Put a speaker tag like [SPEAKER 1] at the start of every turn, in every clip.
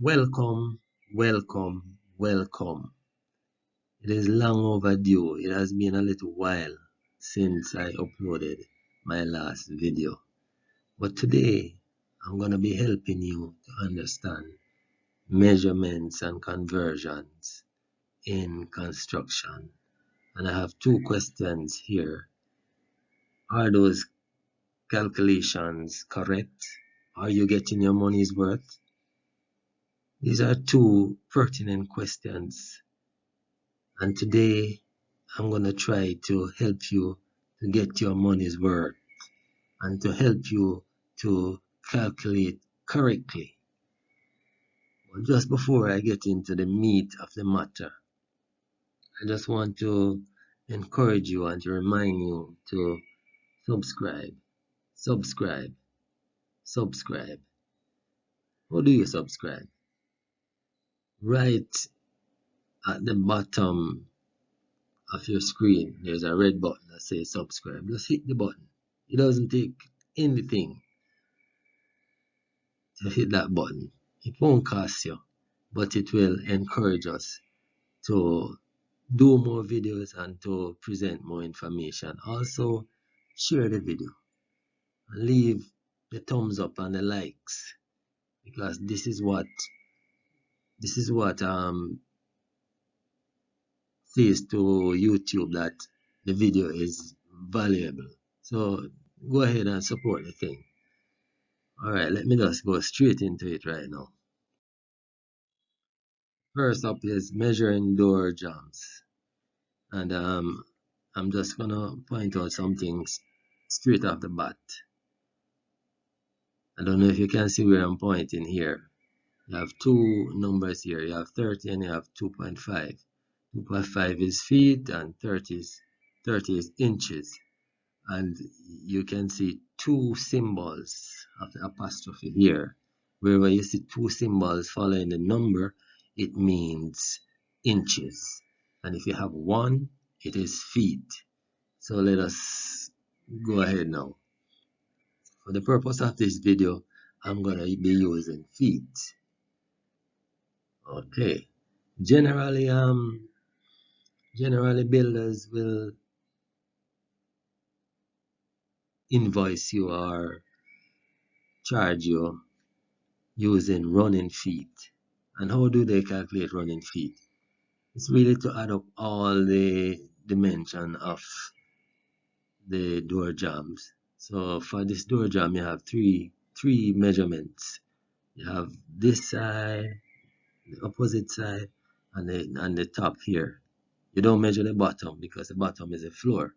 [SPEAKER 1] Welcome, welcome, welcome. It is long overdue. It has been a little while since I uploaded my last video. But today, I'm going to be helping you to understand measurements and conversions in construction. And I have two questions here. Are those calculations correct? Are you getting your money's worth? These are two pertinent questions. And today, I'm going to try to help you to get your money's worth and to help you to calculate correctly. But just before I get into the meat of the matter, I just want to encourage you and to remind you to subscribe, subscribe, subscribe. How do you subscribe? Right at the bottom of your screen, there's a red button that says subscribe. Just hit the button. It doesn't take anything to hit that button. It won't cost you, but it will encourage us to do more videos and to present more information. Also, share the video and leave the thumbs up and the likes, because this is what says to YouTube that the video is valuable. So go ahead and support the thing. Alright, let me just go straight into it right now. First up is measuring door jambs. And I'm just gonna point out some things straight off the bat. I don't know if you can see where I'm pointing here. You have two numbers here. You have 30 and you have 2.5. 2.5 is feet and 30 is inches. And you can see two symbols of the apostrophe here. Wherever you see two symbols following the number, it means inches. And if you have one, it is feet. So let us go ahead now. For the purpose of this video, I'm going to be using feet. Okay. Generally, builders will invoice you or charge you using running feet. And how do they calculate running feet? It's really to add up all the dimension of the door jambs. So for this door jamb, you have three measurements. You have this side, the opposite side, and the top here. You don't measure the bottom because the bottom is a floor.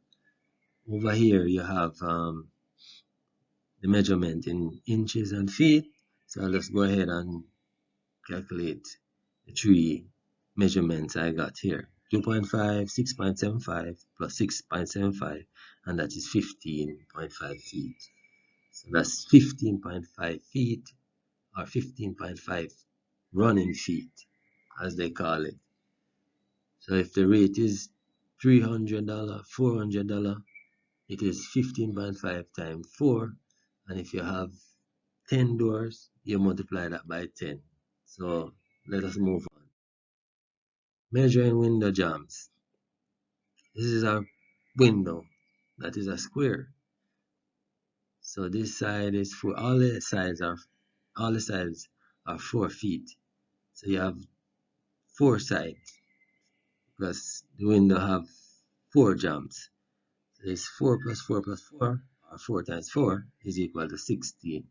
[SPEAKER 1] Over here you have the measurement in inches and feet. So I'll just go ahead and calculate the three measurements I got here. 2.5, 6.75 plus 6.75, and that is 15.5 feet. So that's 15.5 feet, or 15.5 running feet, as they call it. So if the rate is $300, $400, it is 15.5 times 4. And if you have 10 doors, you multiply that by 10. So let us move on. Measuring window jambs. This is a window that is a square. So this side is for all the sides are 4 feet. So you have 4 sides because the window have 4 jambs. So it's 4 plus 4 plus 4, or 4 times 4 is equal to 16.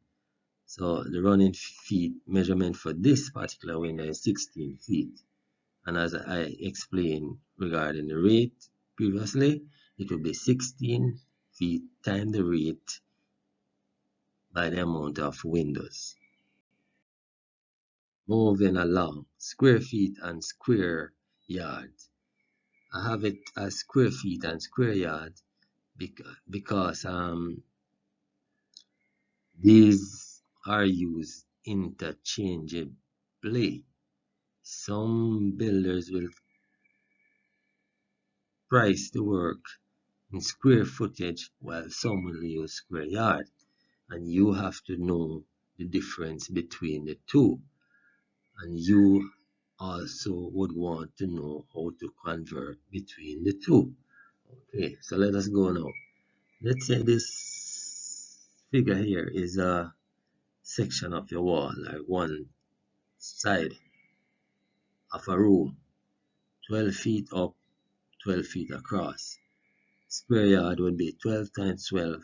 [SPEAKER 1] So the running feet measurement for this particular window is 16 feet. And as I explained regarding the rate previously, it will be 16 feet times the rate by the amount of windows. Moving along, square feet and square yard. I have it as square feet and square yard because these are used interchangeably. Some builders will price the work in square footage while some will use square yard, and you have to know the difference between the two. and you also would want to know how to convert between the two. Okay, so let us go now. Let's say this figure here is a section of your wall, like one side of a room, 12 feet up, 12 feet across. Square yard would be 12 times 12,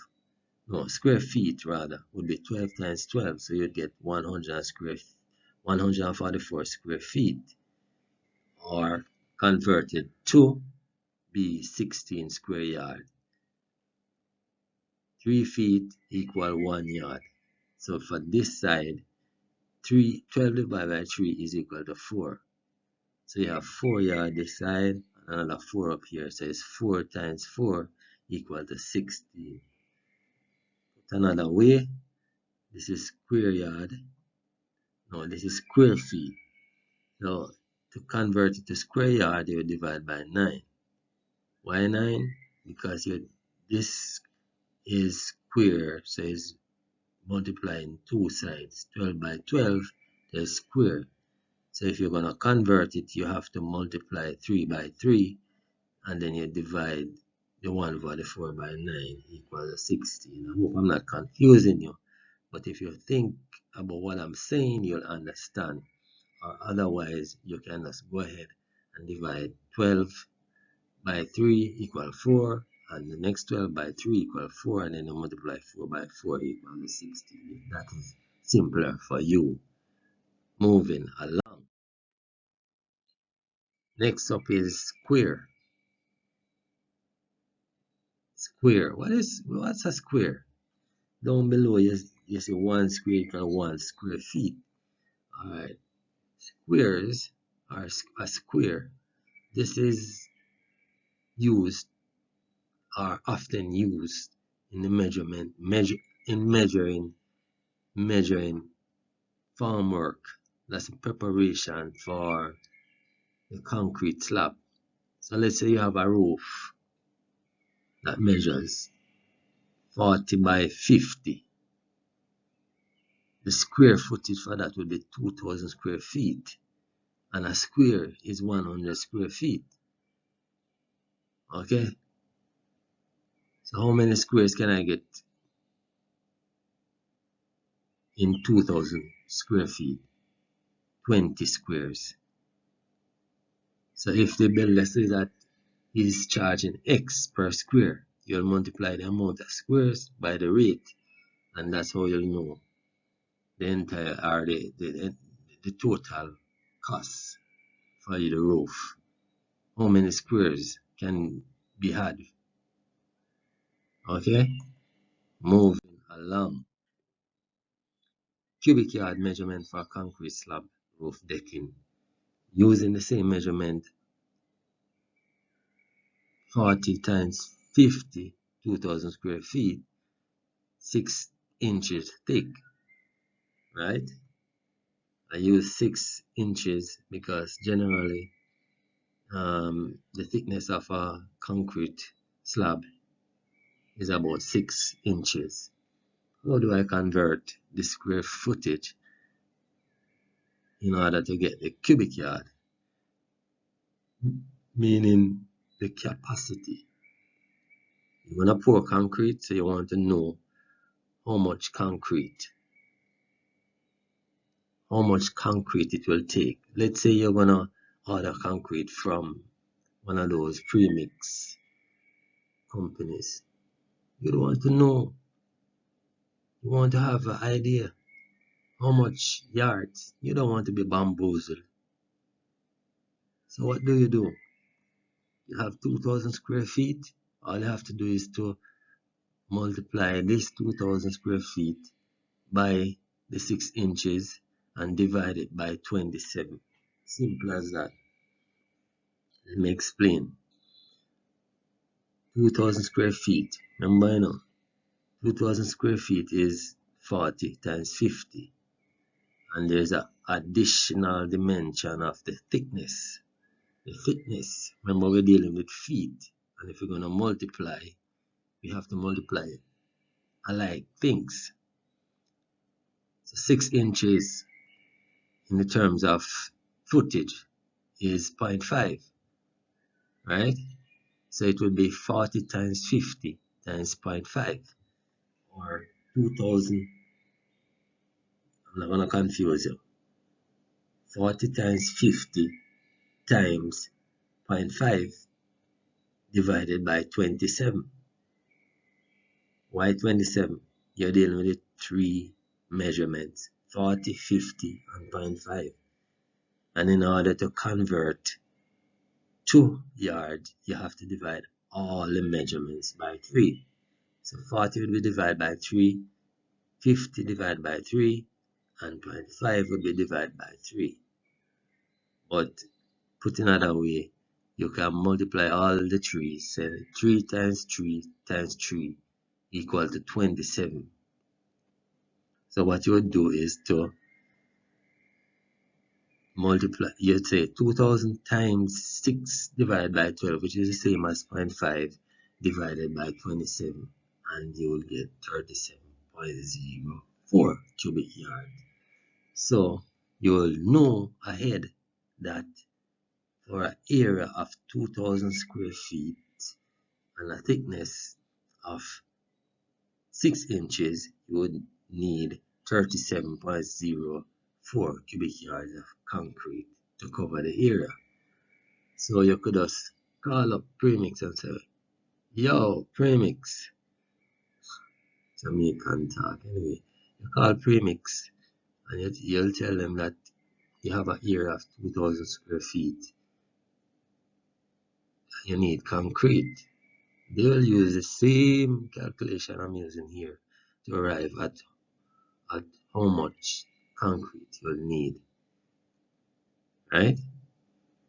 [SPEAKER 1] no, square feet rather, would be 12 times 12, so you'd get 144 square feet, or converted to be 16 square yard. 3 feet equal 1 yard. So for this side, 12 divided by 3 is equal to 4. So you have 4 yard this side, and another 4 up here. So it's 4 times 4 equal to 16. Put another way, this is square yard. No, this is square feet. So to convert it to square yard, you divide by 9. Why 9? Because this is square, so it's multiplying two sides. 12 by 12 is square. So if you're going to convert it, you have to multiply 3 by 3, and then you divide the 144 by 9 equals 16. I hope I'm not confusing you, but if you think about what I'm saying, you'll understand. Or otherwise, you can just go ahead and divide 12 by 3 equal 4, and the next 12 by 3 equal 4, and then you multiply 4 by 4 equals 16. That is simpler for you. Moving along. Next up is square. Square. What's a square? Down below you see 1 square equal 1 square feet. Alright. Squares are a square. This is used or often used in the measuring farm work. That's preparation for the concrete slab. So let's say you have a roof that measures 40 by 50. The square footage for that would be 2,000 square feet, and a square is 100 square feet. Okay, so how many squares can I get in 2,000 square feet? 20 squares. So if the builder says that he's charging X per square, you'll multiply the amount of squares by the rate, and that's how you'll know the entire or the total cost for the roof. How many squares can be had? Okay, moving along. Cubic yard measurement for concrete slab roof decking. Using the same measurement, 40 times 50, 2,000 square feet, 6 inches thick, right? I use 6 inches because generally the thickness of a concrete slab is about 6 inches. How do I convert the square footage in order to get the cubic yard? Meaning the capacity. You're going to pour concrete, so you want to know how much concrete it will take. Let's say you're going to order concrete from one of those premix companies. You don't want to know, you want to have an idea how much yards. You don't want to be bamboozled. So what do? You have 2,000 square feet. All you have to do is to multiply this 2,000 square feet by the 6 inches and divide it by 27. Simple as that. Let me explain. 2,000 square feet. Remember, 2,000 square feet is 40 times 50. And there's an additional dimension of the thickness. The thickness. Remember, we're dealing with feet. And if we're going to multiply, we have to multiply alike things. So 6 inches in the terms of footage is 0.5, right? So it would be 40 times 50 times 0.5, or 2000. I'm not going to confuse you. 40 times 50 times 0.5 divided by 27. Why 27? You're dealing with 3 measurements, 40, 50, and 0.5. And in order to convert to yards, you have to divide all the measurements by 3. So 40 would be divided by 3, 50 divided by 3, and 0.5 would be divided by 3. But put another way, you can multiply all the 3's. So 3 times 3 times 3 equal to 27. So what you would do is to multiply, you'd say 2000 times 6 divided by 12, which is the same as 0.5 divided by 27, and you will get 37.04 cubic yards. So you will know ahead that for an area of 2000 square feet and a thickness of 6 inches, you would need 37.04 cubic yards of concrete to cover the area. So you could just call up Premix and say, yo, Premix, Jamaican talk anyway. You call Premix and you'll tell them that you have an area of 2000 square feet. You need concrete. They will use the same calculation I'm using here to arrive at how much concrete you'll need, right?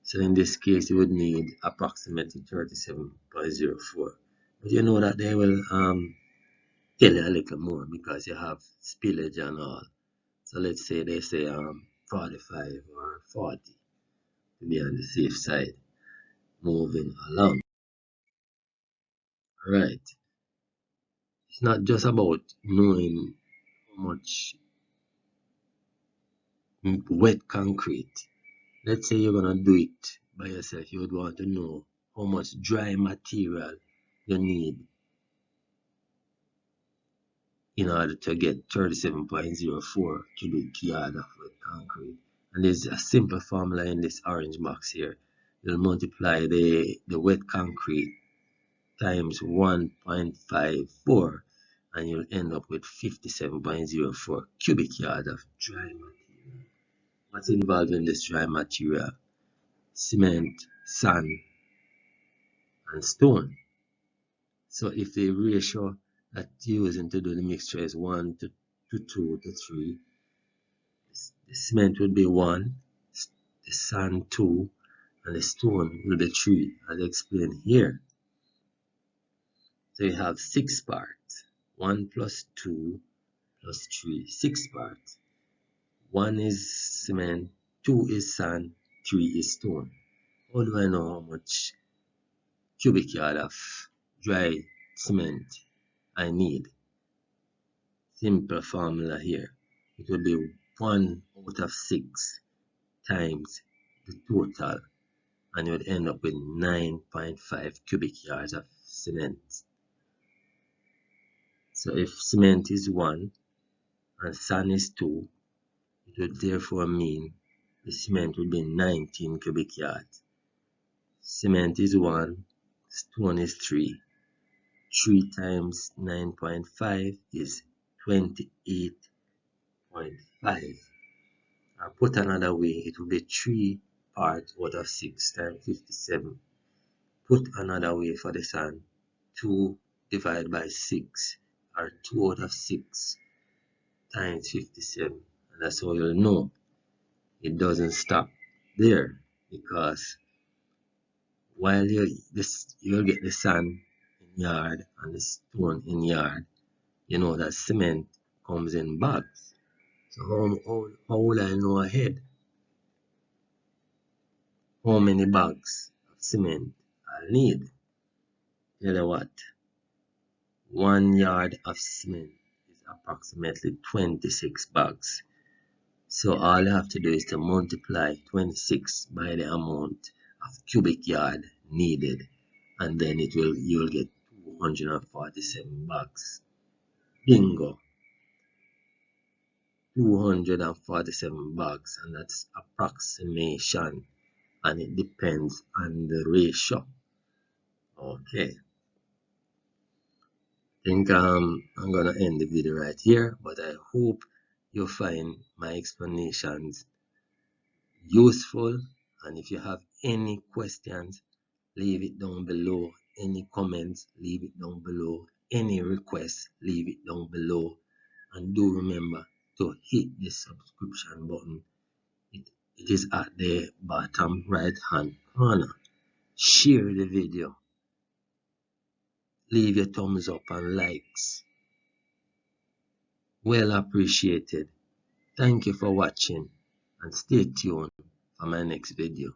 [SPEAKER 1] So in this case, you would need approximately 37.04. But you know that they will tell you a little more because you have spillage and all. So let's say they say 45 or 40 to be on the safe side. Moving along. Right. It's not just about knowing how much wet concrete. Let's say you're gonna do it by yourself. You would want to know how much dry material you need in order to get 37.04 cubic yard of wet concrete. And there's a simple formula in this orange box here. You'll multiply the wet concrete times 1.54 and you'll end up with 57.04 cubic yards of dry material. What's involved in this dry material? Cement, sand, and stone. So if the ratio that you're using to do the mixture is 1 to 2 to 3, the cement would be 1, the sand 2, and the stone will be 3, as explained here. So you have 6 parts. 1 plus 2 plus 3, 6 parts. 1 is cement, 2 is sand, 3 is stone. How do I know how much cubic yard of dry cement I need? Simple formula here. It will be 1 out of 6 times the total, and you would end up with 9.5 cubic yards of cement. So if cement is 1 and sand is 2, it would therefore mean the cement would be 19 cubic yards. Cement is 1, stone is 3. 3 times 9.5 is 28.5. Or put another way, it will be 3 parts out of 6 times 57. Put another way for the sand, 2 divided by 6, or 2 out of 6 times 57. And that's how you'll know it doesn't stop there, because while you'll get the sand in yard and the stone in yard, you know that cement comes in bags. So how will I know ahead how many bags of cement I'll need? Tell you what, 1 yard of cement is approximately 26 bags. So all you have to do is to multiply 26 by the amount of cubic yard needed, and then you'll get 247 bags. Bingo, 247 bags, and that's approximation, and it depends on the ratio. Okay, I think I'm gonna end the video right here, but I hope you find my explanations useful, and if you have any questions, leave it down below. Any comments, leave it down below. Any requests, leave it down below. And do remember to hit the subscription button. It is at the bottom right hand corner. Share the video. Leave your thumbs up and likes. Well appreciated. Thank you for watching, and stay tuned for my next video.